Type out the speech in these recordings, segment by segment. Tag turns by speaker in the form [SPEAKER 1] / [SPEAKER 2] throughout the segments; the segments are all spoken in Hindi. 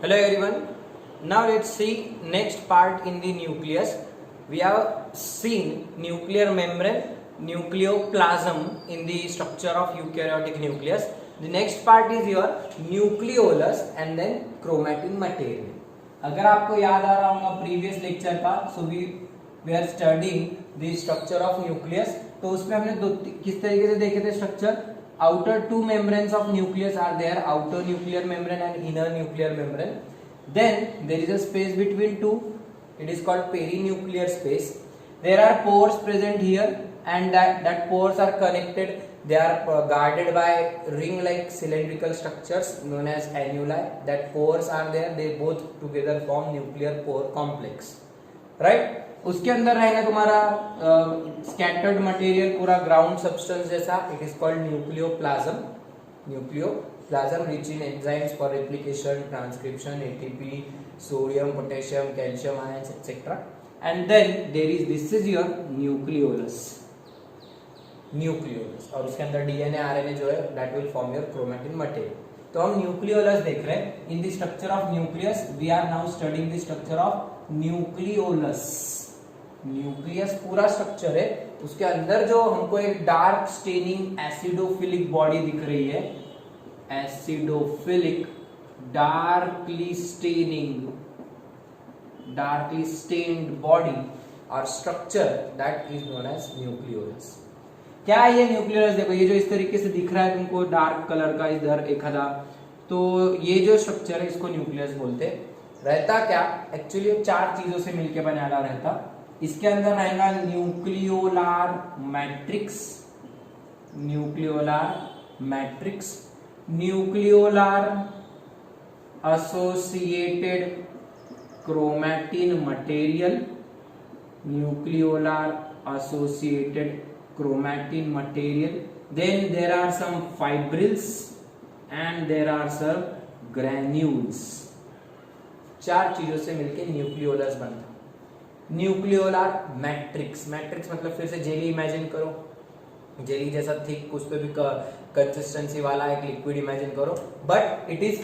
[SPEAKER 1] Hello everyone. Now let's see next part in the nucleus. We have seen nuclear membrane, nucleoplasm in the structure of eukaryotic nucleus. The next part is your nucleolus and then chromatin material. अगर आपको याद आ रहा होगा प्रीवियस लेक्चर का, so we are studying the structure of nucleus. तो उसमें हमने किस तरीके से देखे थे structure. Outer two membranes of nucleus are there, outer nuclear membrane and inner nuclear membrane. Then there is a space between two, it is called perinuclear space. There are pores present here and that pores are connected, they are guarded by ring like cylindrical structures known as annuli. That pores are there, they both together form nuclear pore complex, right? उसके अंदर रहेगा तुम्हारा स्कैटर्ड मटेरियल, पूरा ग्राउंड सब्सटेंस जैसा. It is called nucleoplasm. Nucleoplasm rich in enzymes for replication, transcription, ATP, sodium, potassium, calcium ions etcetera. And then there is this is your nucleolus. और उसके अंदर डीएनए आरएनए जो है that will form your chromatin material. तो हम न्यूक्लियोलस देख रहे हैं. In the structure of nucleus we are now studying the structure of nucleolus. Nucleus पूरा स्ट्रक्चर है, उसके अंदर जो हमको एक डार्क स्टेनिंग एसिडोफिलिक बॉडी दिख रही है, एसिडोफिलिक डार्कली स्टेन्ड बॉडी और structure that is known as nucleolus. क्या है ये न्यूक्लियोलस? देखो ये जो इस तरीके से दिख रहा है तुमको डार्क कलर का इधर एखादा, तो ये जो स्ट्रक्चर है इसको न्यूक्लियस बोलते हैं. रहता क्या एक्चुअली चार चीजों से मिलकर बना रहता. इसके अंदर रहेगा nucleolar matrix, nucleolar associated chromatin material, nucleolar associated chromatin material. Then there are some fibrils and there are some granules. चार चीजों से मिलके न्यूक्लियोलस बनता. न्यूक्लियोलार मैट्रिक्स मतलब फिर से जेली इमेजिन करो, जेली जैसा थिक, उस पे भी कंसिस्टेंसी वाला एक लिक्विड इमेजिन करो, but it is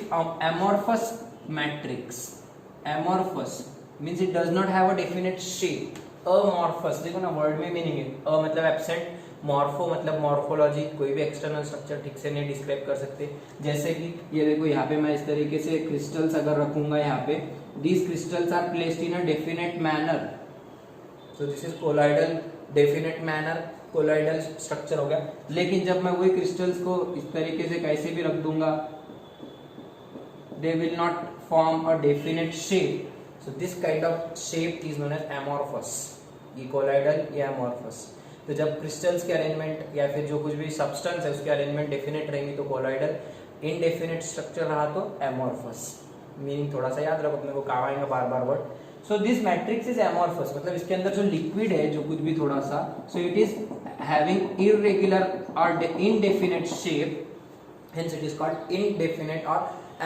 [SPEAKER 1] amorphous matrix. amorphous means it does not have a definite shape. Amorphous, देखो ना वर्ड में मीनिंग है. अ मतलब एब्सेंट, मॉर्फो मतलब मॉर्फोलॉजी, कोई भी एक्सटर्नल स्ट्रक्चर ठीक से नहीं डिस्क्राइब कर सकते. जैसे कि ये देखो यहाँ पे मैं इस तरीके से क्रिस्टल्स अगर रखूंगा यहाँ पे, these crystals are placed in a definite manner, so this is colloidal, definite manner, colloidal structure हो गया. लेकिन जब मैं वही क्रिस्टल्स को इस तरीके से कैसे भी रख दूंगा, they will not form a definite shape. So this kind of shape is known as amorphous. ये कोलॉइडल या amorphous. तो जब क्रिस्टल्स के अरेंजमेंट या फिर जो कुछ भी सब्सटेंस है उसके अरेंजमेंट डेफिनेट रहेंगी तो कोलॉइडल, इनडेफिनेट स्ट्रक्चर रहा तो amorphous. मीनिंग थोड़ा सा याद रखो, अपने को काम आएगा बार word. So this matrix is amorphous, मतलब इसके अंदर जो लिक्विड है जो कुछ भी थोड़ा सा, so it is having irregular और indefinite shape, hence it is called indefinite or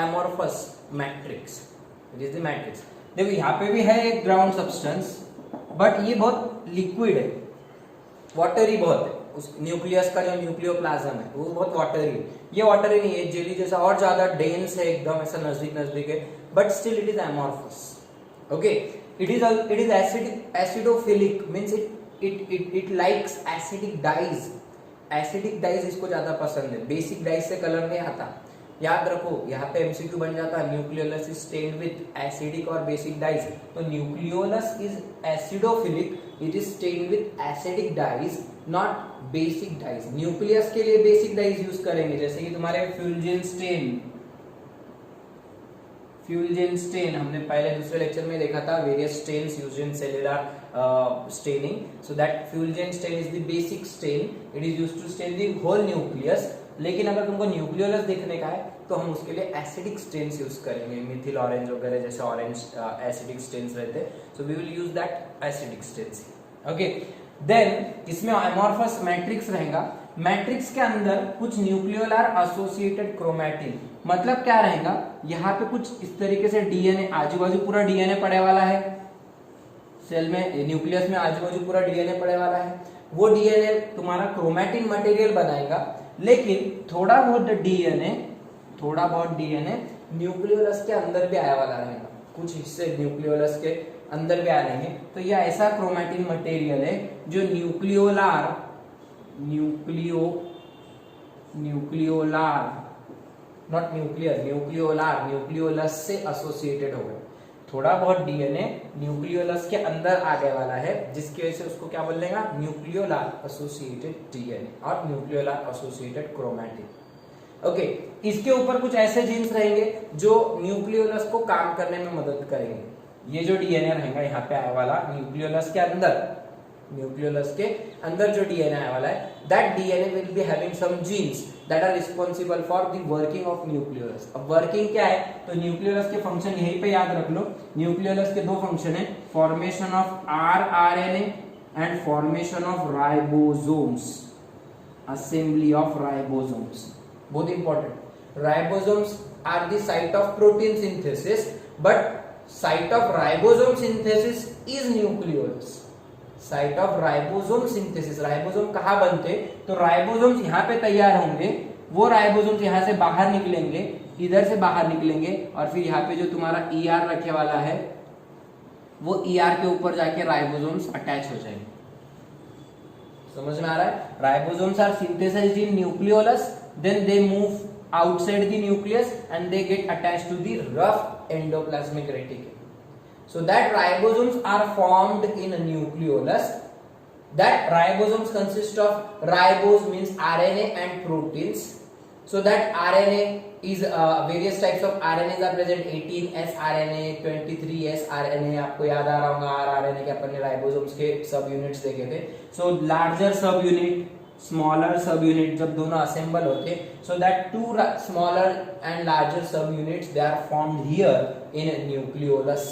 [SPEAKER 1] amorphous matrix. It is the matrix. देखो यहाँ पे भी है एक ग्राउंड सब्सटेंस, बट ये बहुत लिक्विड है, वाटरी बहुत है. उस न्यूक्लियस का जो न्यूक्लियोप्लाज्म है वो बहुत वाटरी है. ये वाटरी नहीं है, जेली जैसा और ज्यादा डेंस है, एकदम ऐसा नजदीक है, but still it is amorphous. Okay, it is acidophilic means it likes acidic dyes. Acidic dyes इसको ज्यादा पसंद है, बेसिक डाइज से कलर नहीं आता. याद रखो यहाँ पे एमसीक्यू बन जाता है, nucleolus is stained with acidic और बेसिक डाइज. तो nucleolus is acidophilic, it is stained with acidic dyes, not basic dyes. Nucleus के लिए बेसिक डाइज यूज करेंगे, जैसे कि तुम्हारे फ्यूल्जेन स्टेन हमने पहले दूसरे लेक्चर में देखा था, various stains used in cellular staining. So that Feulgen stain is the basic stain, it is used to stain the whole nucleus. लेकिन अगर तुमको न्यूक्लियोलस देखने का है तो हम उसके लिए एसिडिक स्टेन्स यूज करेंगे, मिथिल ऑरेंज वगैरह जैसे ऑरेंज एसिडिक स्टेन्स रहते हैं. So we will use that acidic stains. Okay, then इसमें एमॉर्फस मैट्रिक्स रहेगा. मैट्रिक्स के अंदर कुछ न्यूक्लियोलार एसोसिएटेड क्रोमैटिन, मतलब क्या रहेगा, यहाँ पे कुछ इस तरीके से डीएनए, आजू बाजू पूरा डीएनए पड़े वाला है सेल में, न्यूक्लियस में आजू बाजू पूरा डीएनए पड़े वाला है. वो डीएनए तुम्हारा क्रोमैटिन मटेरियल बनाएगा. लेकिन थोड़ा बहुत डीएनए न्यूक्लियोलस के अंदर भी आया वाला रहेगा, कुछ हिस्से न्यूक्लियोलस के अंदर भी आ रहेंगे। तो ये ऐसा क्रोमैटिन मटेरियल है जो न्यूक्लियोलार नॉट न्यूक्लियर, न्यूक्लियोलस से एसोसिएटेड हो गए। थोड़ा बहुत डीएनए न्यूक्लियोलस के अंदर आने वाला है, जिसकी वजह से उसको क्या बोल देगा, न्यूक्लियोलार एसोसिएटेड डीएनए और न्यूक्लियोलार एसोसिएटेड क्रोमैटिन। ओके, इसके ऊपर कुछ ऐसे जीन्स रहेंगे जो न्यूक्लियोलस को काम करने में मदद करेंगे। ये जो डीएनए रहेगा यहाँ पे आया वाला न्यूक्लियोलस के अंदर जो डीएनए आया वाला है, that DNA will be having some genes that are responsible for the working of nucleolus. अब वर्किंग क्या है, तो न्यूक्लियोलस के फंक्शन यहीं पे याद रख लो। न्यूक्लियोलस के दो फंक्शन है, formation of rRNA and formation of ribosomes, assembly of ribosomes, बहुत important. Ribosomes are the site of protein synthesis, but site of ribosome synthesis is nucleolus. Site of ribosome synthesis, ribosome कहाँ बनते, तो राइबोसोम्स यहाँ पे तैयार होंगे, वो राइबोसोम्स यहाँ से बाहर निकलेंगे, इधर से बाहर निकलेंगे, और फिर यहाँ पे जो तुम्हारा ER रखे वाला है, वो ER के ऊपर जाके राइबोसोम्स अटैच हो जाएंगे। समझ में आ रहा है? Ribosomes are synthesised in nucleolus, then they move outside the nucleus and they get attached to the rough endoplasmic reticulum. So that ribosomes are formed in a nucleolus. That ribosomes consist of ribose means RNA and proteins. So that RNA is various types of RNAs are present, 18S RNA, 23S RNA, आपको याद आ रहा होगा rRNA के अपन ने राइबोसोम्स के सब यूनिट्स देखे थे। So larger सब यूनिट, स्मॉलर सब यूनिट जब दोनों असेंबल होते, so that two smaller and larger sub units they are formed here in nucleolus.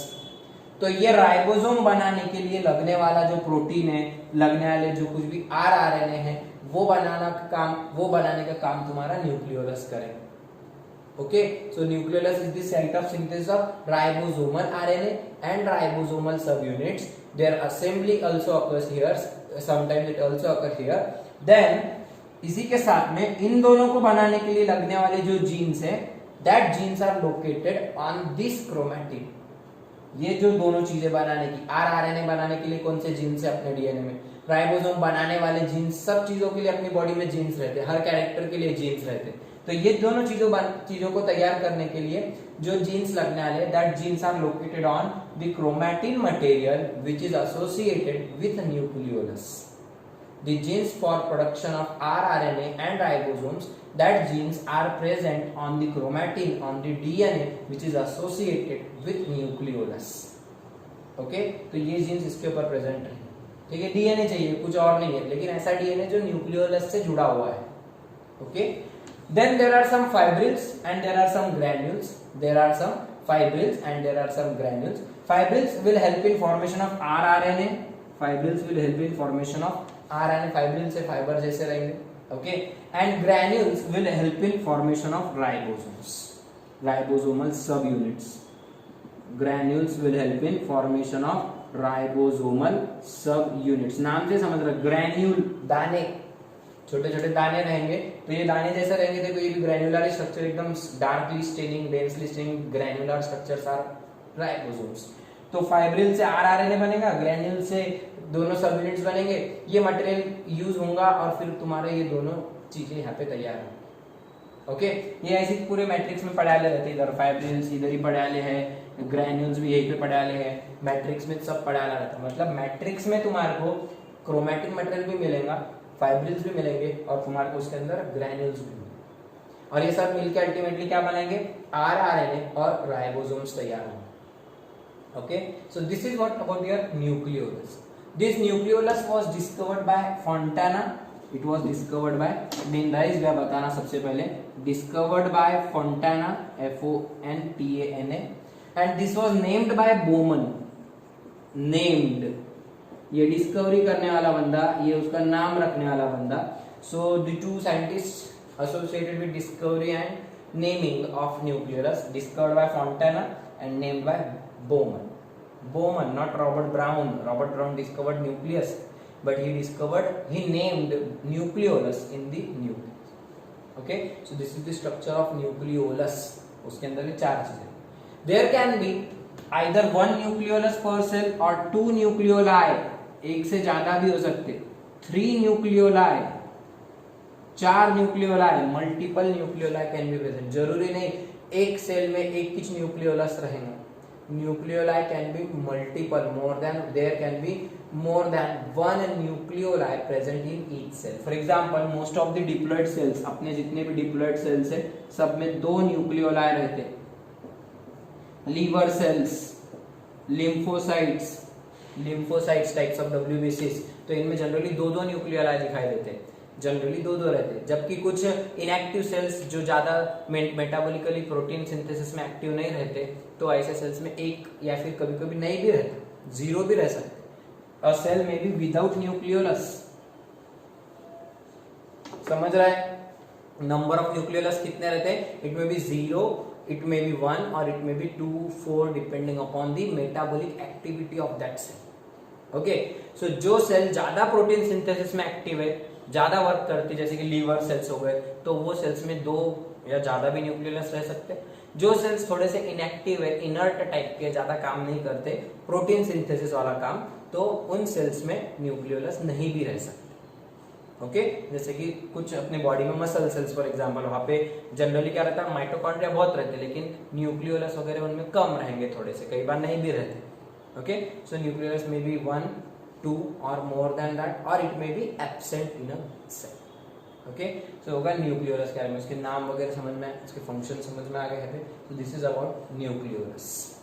[SPEAKER 1] तो ये राइबोसोम बनाने के लिए लगने वाला जो प्रोटीन है, लगने वाले जो कुछ भी आरआरएनए है, वो बनाने का काम तुम्हारा न्यूक्लियोलस करेगा। Okay, so nucleolus is the site of synthesis of ribosomal RNA and ribosomal sub units. Their assembly also occurs here, sometimes it also occur here. Then इसी के साथ में इन दोनों को बनाने के लिए लगने वाले जो जीन्स है, that genes are located on this chromatin. ये जो दोनों चीजें बनाने की, आरआरएनए बनाने के लिए कौन से जीन्स है अपने डीएनए में, राइबोसोम बनाने वाले जीन्स, सब चीजों के लिए अपनी बॉडी में जीन्स रहते हैं, हर कैरेक्टर के लिए जीन्स रहते हैं। तो ये दोनों चीजों को तैयार करने के लिए जो जीन्स लगने वाले, that genes are located on the chromatin material which is associated with nucleolus. The genes for production of rRNA and ribosomes, that genes are present on the chromatin, on the DNA which is associated with nucleolus. Okay, तो ये जीन्स इसके ऊपर प्रेजेंट है। ठीक है, डीएनए चाहिए, कुछ और नहीं है, लेकिन ऐसा डीएनए जो न्यूक्लियोलस से जुड़ा हुआ है। Okay, then there are some fibrils and there are some granules. There are some fibrils and there are some granules. Fibrils will help in formation of rRNA. Fibrils will help in formation of RNA, fibril से फाइबर जैसे रहेंगे। Okay, and granules will help in formation of ribosomes, ribosomal sub units. Granules will help in formation of ribosomal sub units. नाम से समझ रहे, ग्रैन्यूल दाने, छोटे छोटे दाने रहेंगे, तो ये दाने जैसे रहेंगे। देखो ये भी ग्रैन्युलर स्ट्रक्चर, एकदम darkly staining, densely staining granular structures are ribosomes. तो फाइब्रिल से आरआरएनए बनेगा, ग्रैन्यूल से दोनों सब यूनिट्स बनेंगे, ये मटेरियल यूज होगा और फिर तुम्हारे ये दोनों चीजें यहाँ पे तैयार होंगी। ओके, ये ऐसे पूरे मैट्रिक्स में पढ़ाले रहते हैं, इधर फाइब्रिल्स इधर ही पढ़ाले हैं, ग्रैन्यूल्स भी यहीं पे पढ़ाले हैं, मैट्रिक्स में सब पढ़ाला रहता है। मतलब मैट्रिक्स में तुम्हारे को क्रोमैटिन मटेरियल भी मिलेगा, फाइब्रिल्स भी मिलेंगे और तुम्हारे को उसके अंदर ग्रैन्यूल्स भी मिलेंगे, और ये सब मिलकर अल्टीमेटली क्या बनाएंगे, आरआरएनए और राइबोसोम्स तैयार होंगे। Okay, so this is what about your nucleolus. This nucleolus was discovered by Fontana. It was discovered by, डेनड्राइज गया बताना सबसे पहले, discovered by Fontana, Fontana, and this was named by Bowman. Named, ये डिस्कवरी करने वाला बंदा, ये उसका नाम रखने वाला बंदा। So the two scientists associated with discovery and naming of nucleolus, discovered by Fontana and named by Bowman. Bowman, not Robert Brown. Robert Brown discovered nucleus, but he named nucleolus in the nucleus. Okay, so this is the structure of nucleolus. उसके अंदर भी 4 चीजें। There can be either 1 nucleolus per cell और 2 न्यूक्लियोलाई, एक से ज्यादा भी हो सकते, 3 nucleoli, 4 nucleoli, multiple nucleoli can be present. जरूरी नहीं एक सेल में एक कुछ न्यूक्लियोलस रहेगा, nucleoli can be multiple, there can be more than 1 nucleoli present in each cell. For example, most of the diploid cells, अपने जितने भी diploid cells है सब में 2 nucleoli रहते हैं। liver cells, lymphocytes types of WBCs, तो इनमें जनरली 2 न्यूक्लियोलाई दिखाई देते हैं, जनरली 2 रहते हैं। जबकि कुछ इनएक्टिव सेल्स जो ज्यादा मेटाबॉलिकली प्रोटीन सिंथेसिस में एक्टिव नहीं रहते, तो ऐसे सेल्स में 1 या फिर कभी कभी नहीं भी रहते, 0 भी रह सकते। अ सेल में बी विदाउट न्यूक्लियोलस, समझ रहा है? नंबर ऑफ न्यूक्लियोलस कितने रहते हैं? It may B 0, it may be 1 और it may be 2, 4 depending upon the metabolic activity of that cell. Okay, so जो सेल ज्यादा प्रोटीन सिंथेसिस में एक्टिव है, ज्यादा वर्क करती है, जैसे कि लीवर सेल्स हो गए, तो वो सेल्स में 2 या ज्यादा भी न्यूक्लियोलस रह सकते हैं। जो सेल्स थोड़े से इनएक्टिव है, इनर्ट टाइप के, ज्यादा काम नहीं करते प्रोटीन सिंथेसिस वाला काम, तो उन सेल्स में न्यूक्लियोलस नहीं भी रह सकते। ओके, जैसे कि कुछ अपने बॉडी में मसल सेल्स फॉर एग्जांपल, वहां पे जनरली क्या रहता है, माइटोकॉन्ड्रिया बहुत रहते हैं, लेकिन न्यूक्लियोलस वगैरह उनमें कम रहेंगे, थोड़े से, कई बार नहीं भी रहते। Okay, so nucleolus may be 1, 2 और मोर देन दैट, और it may be absent in a cell. Okay, so होगा न्यूक्लियोलस के बारे में, उसके नाम वगैरह समझ में, उसके फंक्शन समझ में आ गए हैं। तो this is about nucleolus.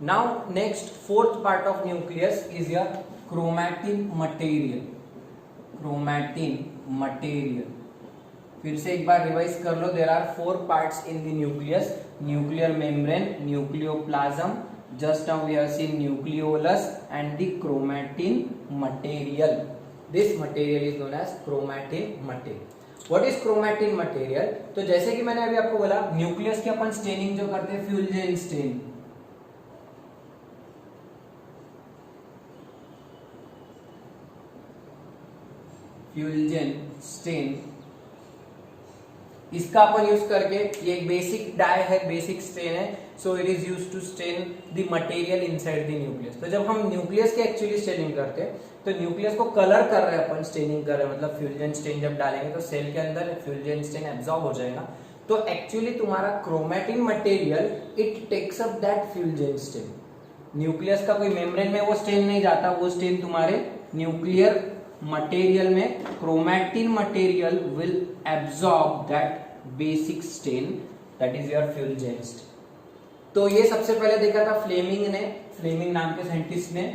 [SPEAKER 1] Now next fourth part of nucleus is your chromatin material. Chromatin material, फिर से एक बार रिवाइज कर लो। There are 4 parts in the nucleus: nuclear membrane, nucleoplasm, just now we have seen nucleolus and the chromatin material. This material is known as chromatin material. What is chromatin material? तो जैसे कि मैंने अभी आपको बोला, न्यूक्लियस की अपन स्टेनिंग जो करते हैं, फ्यूल्जेन स्टेन, फ्यूल्जेन स्टेन, इसका अपन यूज करके, ये एक बेसिक डाई है, बेसिक स्टेन है, so it is used to stain the material inside the nucleus. तो जब हम न्यूक्लियस की एक्चुअली स्टेनिंग करते हैं, तो न्यूक्लियस को कलर कर रहे हैं अपन, स्टेनिंग कर रहे हैं, मतलब फ्यूल्जेन स्टेन जब डालेंगे तो सेल के अंदर फ्यूल्जेन स्टेन एब्जॉर्ब हो जाएगा। तो एक्चुअली तुम्हारा chromatin material it takes up that Feulgen stain. Nucleus का कोई मेम्ब्रेन में वो स्टेन नहीं जाता, वो स्टेन तुम्हारे न्यूक्लियर मटेरियल में, chromatin material will absorb that basic stain, that is your Feulgen stain. तो ये सबसे पहले देखा था फ्लेमिंग ने, फ्लेमिंग नाम के साइंटिस्ट ने,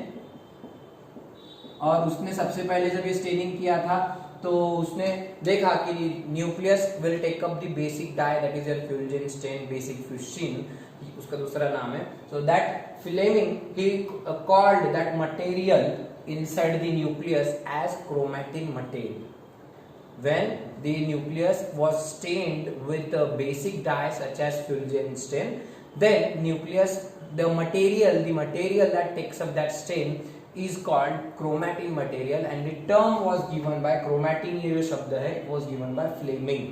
[SPEAKER 1] और उसने सबसे पहले जब ये स्टेनिंग किया था तो उसने देखा कि nucleus will take up the basic dye, that is your Feulgen stain, basic fuchsin उसका दूसरा नाम है। So that Flemming he called that material inside the nucleus as chromatin material. When the nucleus was stained with a basic dye such as fullerene stain, then nucleus, the material that takes up that stain is called chromatin material, and the term was given by chromatin, ये जो शब्द है was given by Fleming।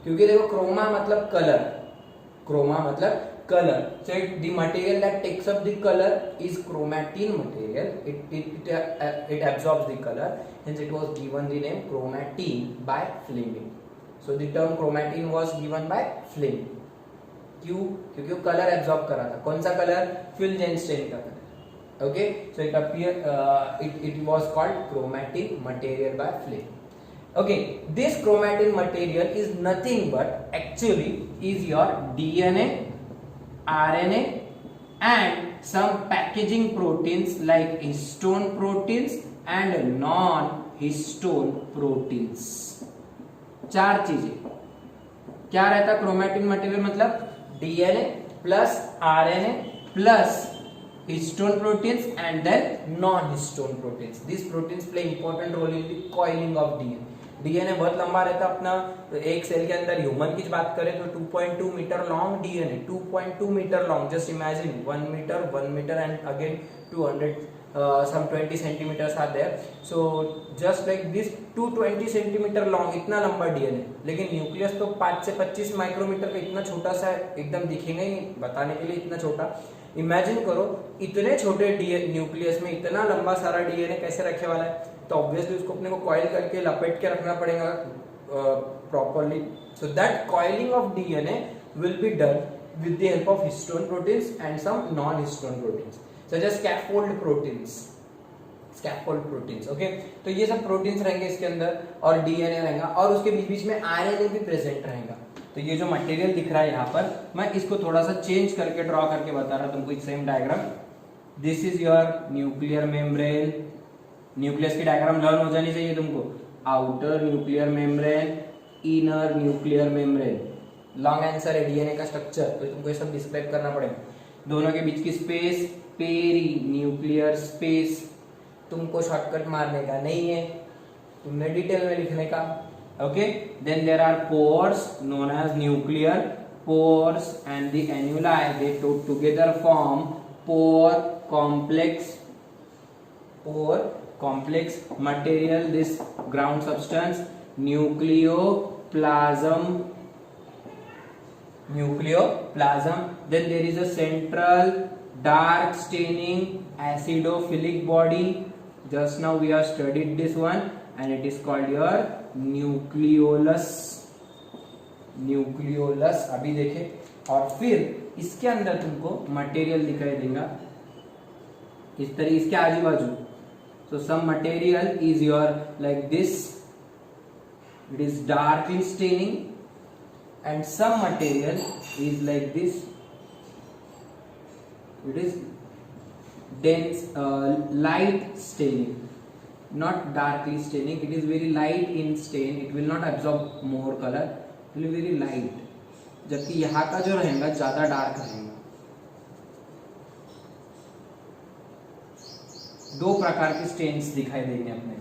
[SPEAKER 1] क्योंकि देखो क्रोमा मतलब कलर, क्रोमा मतलब color, so the material that takes up the color is chromatin material. It absorbs the color, hence it was given the name chromatin by Fleming. So the term chromatin was given by Fleming. क्यों? क्योंकि वो कलर एब्जॉर्ब कर रहा था। कौन सा कलर? फ्यूल्जेन स्टेन का colour. Okay, so it was called chromatin material by Fleming. Okay, this chromatin material is nothing but actually is your DNA, RNA and some packaging proteins like histone proteins and non-histone proteins। 4 चीजें क्या रहता क्रोमैटिन मटेरियल, मतलब DNA plus RNA plus histone proteins and then non-histone proteins. These proteins play important role in the coiling of DNA. DNA बहुत लंबा रहता अपना, तो एक सेल के अंदर ह्यूमन की बात करें तो 2.2 metre long DNA, 2.2 metre long, just imagine 1 metre and again 200 some 20 centimeters are there. So just like this 220 centimeter long, इतना लंबा डीएनए, लेकिन न्यूक्लियस तो 5 से 25 माइक्रोमीटर का इतना छोटा सा है, एकदम दिखेगा ही नहीं, बताने के लिए इतना छोटा। इमेजिन करो इतने छोटे न्यूक्लियस में इतना लंबा सारा डीएनए कैसे रखे वाला है, तो ऑब्वियसली उसको अपने को कॉइल करके लपेट के रखना पड़ेगा properly. So that coiling of DNA will be done with the help of histone proteins and some non-histone proteins such as scaffold proteins, okay? तो ये सब प्रोटीन्स रहेंगे इसके अंदर और डीएनए रहेगा और उसके बीच बीच में आरएनए भी प्रेजेंट रहेगा। तो ये जो मटेरियल दिख रहा है यहाँ पर, मैं इसको थोड़ा सा चेंज करके ड्रॉ करके बता रहा हूँ तुमको, same diagram. This is your nuclear membrane, nucleus की डायग्राम लर्न हो जानी चाहिए तुमको। Outer nuclear membrane, inner nuclear membrane, long answer है डीएनए का स्ट्रक्चर, तो तुमको ये सब डिस्क्राइब करना पड़ेगा। दोनों के बीच की स्पेस पेरी न्यूक्लियर स्पेस, तुमको शॉर्टकट मारने का नहीं है, तुमने डिटेल में लिखने का, okay. Then there are pores known as nuclear pores and the annuli, they together form pore complex material, this ground substance nucleoplasm. Then there is a central dark staining acidophilic body. Just now we have studied this one and it is called your nucleolus अभी देखे। और फिर इसके अंदर तुमको मटेरियल दिखाई देगा इस तरह इसके आजू बाजू। So some material is your like this, it is darkly staining, and some material is like this, it is dense light staining, not darkly staining, it is very light in stain, it will not absorb more color, it will be very light, जबकि यहाँ का जो रहेगा ज्यादा डार्क रहेगा। दो प्रकार के स्टेन्स दिखाई देंगे अपने,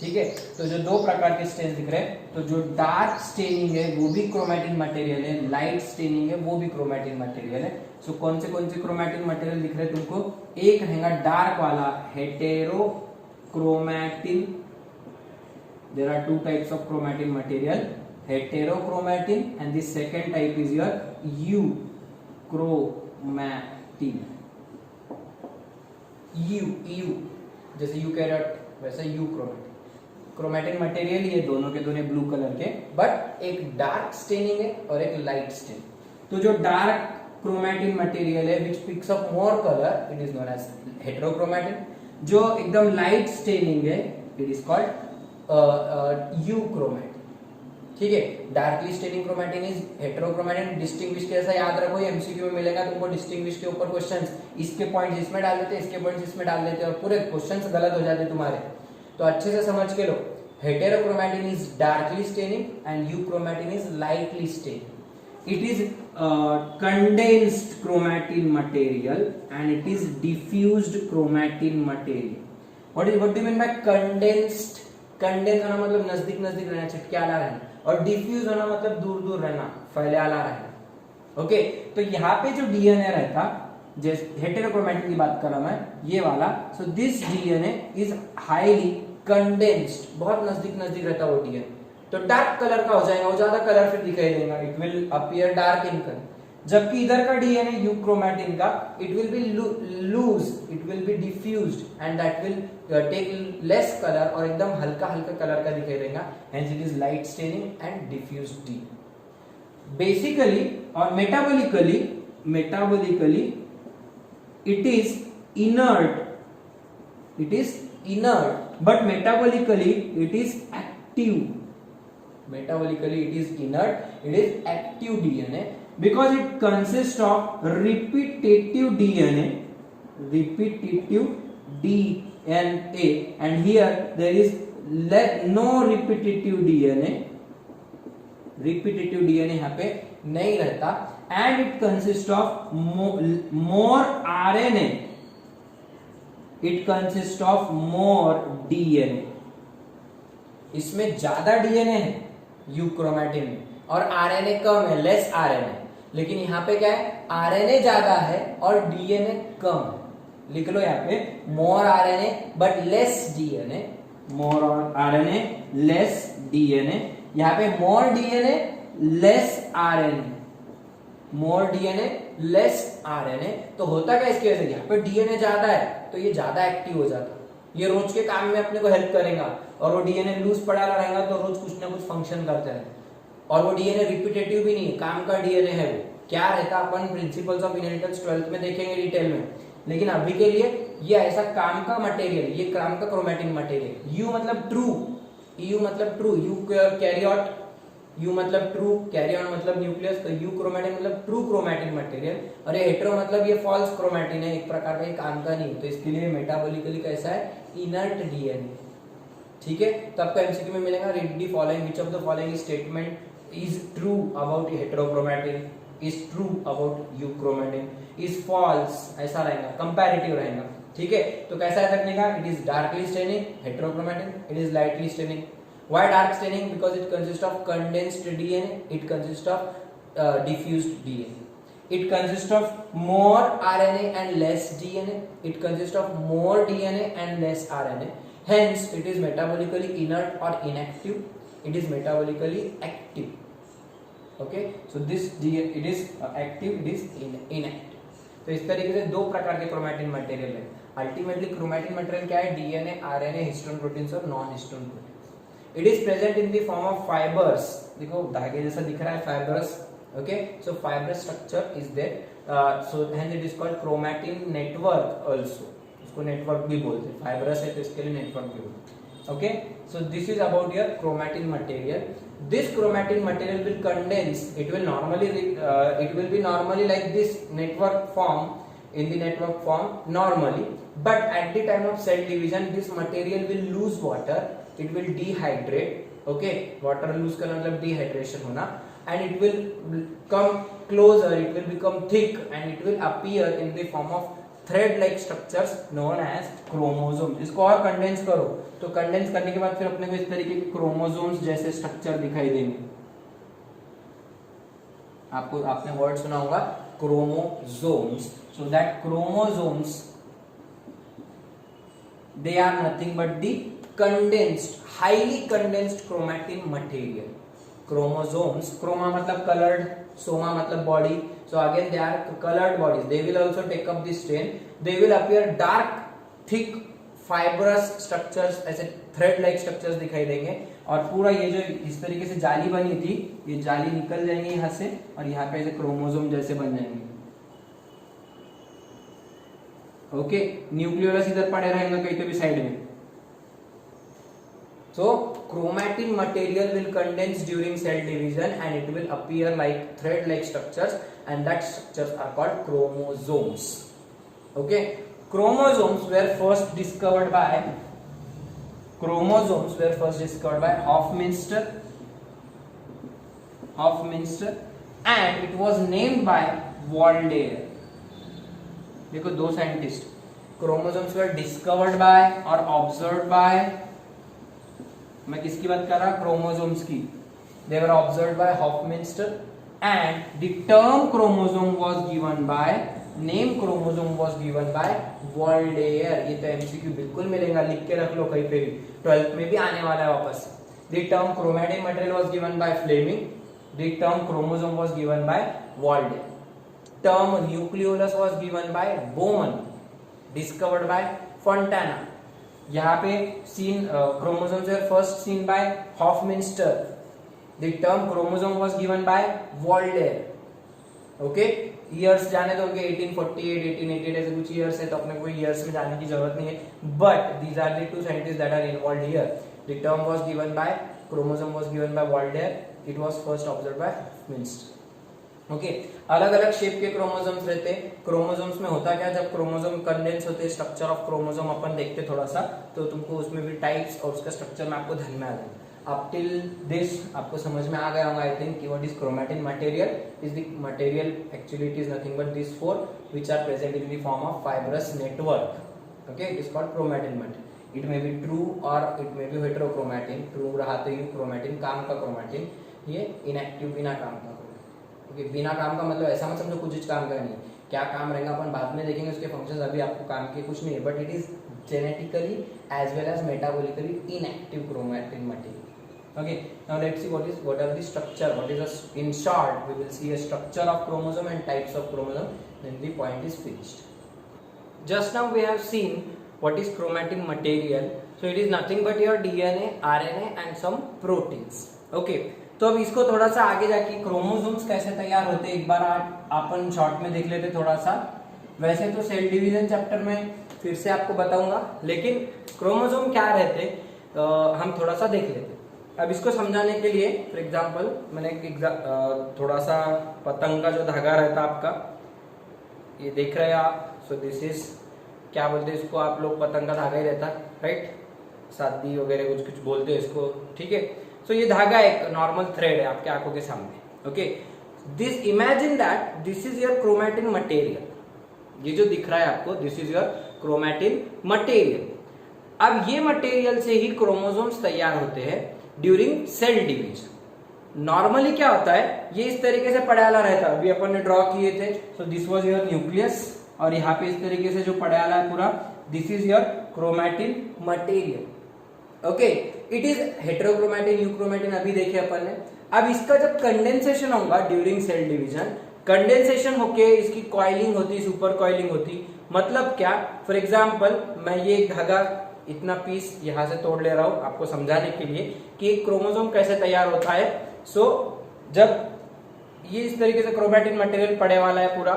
[SPEAKER 1] ठीक है। तो जो दो प्रकार के स्टेन्स दिख रहे हैं, तो जो डार्क स्टेनिंग है वो भी क्रोमैटिन मटेरियल है, लाइट स्टेनिंग है वो भी क्रोमैटिन मटेरियल है। सो कौन से क्रोमैटिन मटेरियल दिख रहे हैं तुमको? एक रहेगा डार्क वाला heterochromatin, there are two types of chromatin material, heterochromatin and the second type is your euchromatin. Eu जैसे यूकैरियोट वैसा यूक्रोमैटिन। क्रोमैटिन मटेरियल ये दोनों के दोनों ब्लू कलर के, बट एक डार्क स्टेनिंग है और एक लाइट स्टेन। तो जो डार्क क्रोमैटिन मटेरियल है which picks up more colour, it is known as heterochromatin. जो एकदम लाइट स्टेनिंग है इट इज कॉल्ड यूक्रोमैटिन, ठीक है। Darkly staining chromatin is heterochromatin. Distinguish कैसा याद रखो, ये एमसीक्यू में मिलेगा तुमको। डिस्टिंग्विश के ऊपर क्वेश्चंस, इसके पॉइंट्स इसमें डाल देते, इसके पॉइंट्स इसमें डाल देते और पूरे क्वेश्चंस गलत हो जाते तुम्हारे, तो अच्छे से समझ के लो। Heterochromatin is darkly staining and euchromatin is lightly staining. It is condensed chromatin material and it is diffused chromatin material. What do you mean by condensed? Condense होना मतलब नजदीक नजदीक रहना, चिपके वाला रहना, और डिफ्यूज होना मतलब दूर दूर रहना, फैले वाला रहना, ओके। तो यहाँ पे जो डीएनए रहता, जैसे हेटेरोक्रोमैटिन की बात कर रहा मैं, ये वाला, so this DNA is highly condensed, बहुत नजदीक नजदीक रहता वो डीएनए, तो डार्क कलर का हो जाएगा, वो ज्यादा कलर फिर दिखाई देगा, it will appear dark in colour. जबकि इधर का डीएनए यूक्रोमैटिन का, it will be loose, it will be diffused and that will take less colour और एकदम हल्का हल्का कलर का दिखाई देगा, hence it is light staining and diffused डी। बेसिकली और metabolically it is inert, but metabolically it is active. Metabolically it is inert, it is active DNA because it consists of repetitive DNA, and here there is no repetitive DNA यहाँ पे नहीं रहता, and it consists of more RNA, it consists of more DNA। इसमें ज्यादा डीएनए है यूक्रोमैटिन में और आरएनए कम है, लेस आरएनए। लेकिन यहाँ पे क्या है, आरएनए ज्यादा है और डीएनए कम है। लिख लो यहाँ पे more RNA but less DNA, more RNA less DNA, यहाँ पे more DNA less RNA, more DNA less RNA. तो होता क्या इसकी वजह से, यहाँ पे डीएनए ज्यादा है तो ये ज्यादा एक्टिव हो जाता है, ये रोज के काम में अपने को हेल्प करेगा, और वो डीएनए लूज पड़ा रहेगा तो रोज कुछ ना कुछ फंक्शन करता है, और वो डीएनए रिपीटेटिव भी नहीं है, काम का डीएनए है। वो क्या रहता अपन प्रिंसिपल्स ऑफ इनहेरिटेंस 12th में देखेंगे डिटेल में, लेकिन अभी के लिए ये ऐसा काम का मटेरियल, ये काम का क्रोमैटिन मटेरियल। यू मतलब ट्रू, यू मतलब ट्रू, यू कैरियोट, यू मतलब ट्रू, कैरियन मतलब न्यूक्लियस, तो यू क्रोमैटिन मतलब ट्रू क्रोमैटिन मटेरियल, और ये हेटेरो मतलब ये फॉल्स क्रोमैटिन है, एक प्रकार का ये काम का नहीं, तो इसके लिए मेटाबॉलिकली कैसा है, इनर्ट डीएनए। ठीक है, तो आपको एमसीक्यू में मिलेगा read the following, which of the following statement is true about heterochromatin, is true about euchromatin, is false, ऐसा रहेगा, कंपैरेटिव रहेगा। ठीक है, तो कैसा है तकने का, it is darkly staining heterochromatin, it is lightly staining. Why dark staining? Because it consists of condensed DNA, it consists of diffused DNA, it consists of more RNA and less DNA, it consists of more DNA and less RNA, hence it is metabolically inert or inactive, it is metabolically active. Okay, so this DNA, it is active, it is inactive. तो इस तरीके से दो प्रकार के क्रोमैटिन मटेरियल है। अल्टीमेटली क्रोमैटिन मटेरियल क्या है, डीएनए, आरएनए, हिस्टोन प्रोटीन्स और non histone proteins. It is present in the form of fibers, देखो धागे जैसा दिख रहा है fibers, okay, so fibrous structure is there, so hence it is called chromatin network also, इसको network भी बोलते हैं, fibrous है तो इसके लिए network भी बोलते हैं। okay, so this is about your chromatin material. This chromatin material will condense, it will be normally like this network form, in the network form normally, but at the time of cell division this material will lose water, it will dehydrate, okay, water lose करना मतलब dehydration होना, and it will come closer, it will become thick and it will appear in the form of thread like structures known as chromosomes। इसको और कंडेंस करो तो कंडेंस करने के बाद फिर अपने को इस तरीके के क्रोमोसोम्स जैसे स्ट्रक्चर दिखाई देंगे। आपने वर्ड सुना होगा chromosomes, so that chromosomes they are nothing but the condensed, highly condensed chromatin material. Chromosomes, chroma मतलब colored, soma मतलब body, so again they are colored bodies, they will also take up this strain, they will appear dark, thick, fibrous structures, ऐसे thread like structures दिखाई देंगे, और पूरा ये जो इस तरीके से जाली बनी थी, ये जाली निकल जाएंगे यहाँ से और यहाँ पे ऐसे क्रोमोसोम जैसे बन जाएंगे। ओके, न्यूक्लियोलस इधर पड़े रहेंगे कहीं तो भी साइड में। So chromatin material will condense during cell division and it will appear like thread-like structures, and that structures are called chromosomes. Okay, chromosomes were first discovered by Hofmeister, and it was named by Waldeyer. देखो दो scientist, chromosomes were discovered by और observed by, मैं किसकी बात कर रहा हूं, क्रोमोसोम्स की। They were observed by Hofmeister and the term chromosome was given by, name chromosome was given by Waldeyer। ये तो एमसीक्यू बिल्कुल मिलेगा, लिख के रख लो कहीं पे भी, 12th में भी आने वाला है वापस। The term chromatin material was given by Fleming, the term chromosome was given by Waldeyer, term nucleolus was given by Bowman, discovered by Fontana। यहाँ पे seen chromosomes were first seen by Hofmeister, the term chromosome was given by Waldeyer. Okay, years जाने दोगे 1848 1888 ऐसे कुछ ईयर्स है तो अपने को ईयर्स में जाने की जरूरत नहीं है, but these are the two scientist that are involved here. The term was given by chromosome was given by Waldeyer, it was first observed by Hofmeister. Okay, अलग अलग शेप के क्रोमोसोम्स रहते हैं। क्रोमोसोम्स में होता क्या, जब क्रोमोसोम कंडेंस होते हैं, स्ट्रक्चर ऑफ क्रोमोसोम अपन देखते थोड़ा सा, तो तुमको उसमें भी टाइप्स और उसका स्ट्रक्चर में आपको ध्यान में आ जाएगा। अप टिल दिस आपको समझ में आ गया होगा आई थिंक, कि what is chromatin material, is the material actually it is nothing but this four which are present in the form of fibrous network. Okay, it is called chromatin material. It may be true और it may be heterochromatin. True रहा तो यू क्रोमैटिन, काम का क्रोमैटिन, ये इनएक्टिव बिना काम का। बिना काम का मतलब ऐसा मत समझो कुछ काम का नहीं, क्या काम रहेगा अपन बाद में देखेंगे, उसके फंक्शंस अभी आपको काम के कुछ नहीं है, but it is genetically as well as metabolically inactive chromatin material. Okay, now let's see what are the structure, what is in short we will see a structure of chromosome and types of chromosome, then the point is finished. Just now we have seen what is chromatin material. So it is nothing but your DNA, RNA and some proteins. Okay, तो अब इसको थोड़ा सा आगे जाके क्रोमोसोम्स कैसे तैयार होते हैं एक बार अपन शॉर्ट में देख लेते थोड़ा सा. वैसे तो सेल डिवीजन चैप्टर में फिर से आपको बताऊंगा, लेकिन क्रोमोसोम क्या रहते हम थोड़ा सा देख लेते. अब इसको समझाने के लिए फॉर एग्जांपल मैंने थोड़ा सा पतंग का जो धागा रहता आपका, ये देख रहे हैं आप. सो दिस इज क्या बोलते हैं इसको आप लोग, पतंग का धागा ही रहता, राइट. शादी वगैरह कुछ कुछ बोलते हैं इसको, ठीक है. सो ये धागा एक नॉर्मल थ्रेड है आपके आंखों के सामने. Okay, this imagine that this is your chromatin material. ये जो दिख रहा है आपको, this is your chromatin material. अब ये मटेरियल से ही क्रोमोसोम्स तैयार होते हैं ड्यूरिंग सेल डिवीजन. नॉर्मली क्या होता है, ये इस तरीके से पड़ाला रहता है, अभी अपन ने ड्रॉ किए थे. So this was your nucleus, और यहाँ पे इस तरीके से जो पड़ाला है पूरा, this is your chromatin material. Okay, it is heterochromatin, euchromatin अभी देखे अपन ने. अब इसका जब कंडेंसेशन होगा ड्यूरिंग सेल डिवीजन, कंडेंसेशन होके इसकी कॉइलिंग होती, सुपर कॉइलिंग होती. मतलब क्या, फॉर एग्जाम्पल मैं ये धागा इतना पीस यहां से तोड़ ले रहा हूं आपको समझाने के लिए कि क्रोमोसोम कैसे तैयार होता है. सो जब ये इस तरीके से क्रोमैटिन मटेरियल पड़े वाला है पूरा,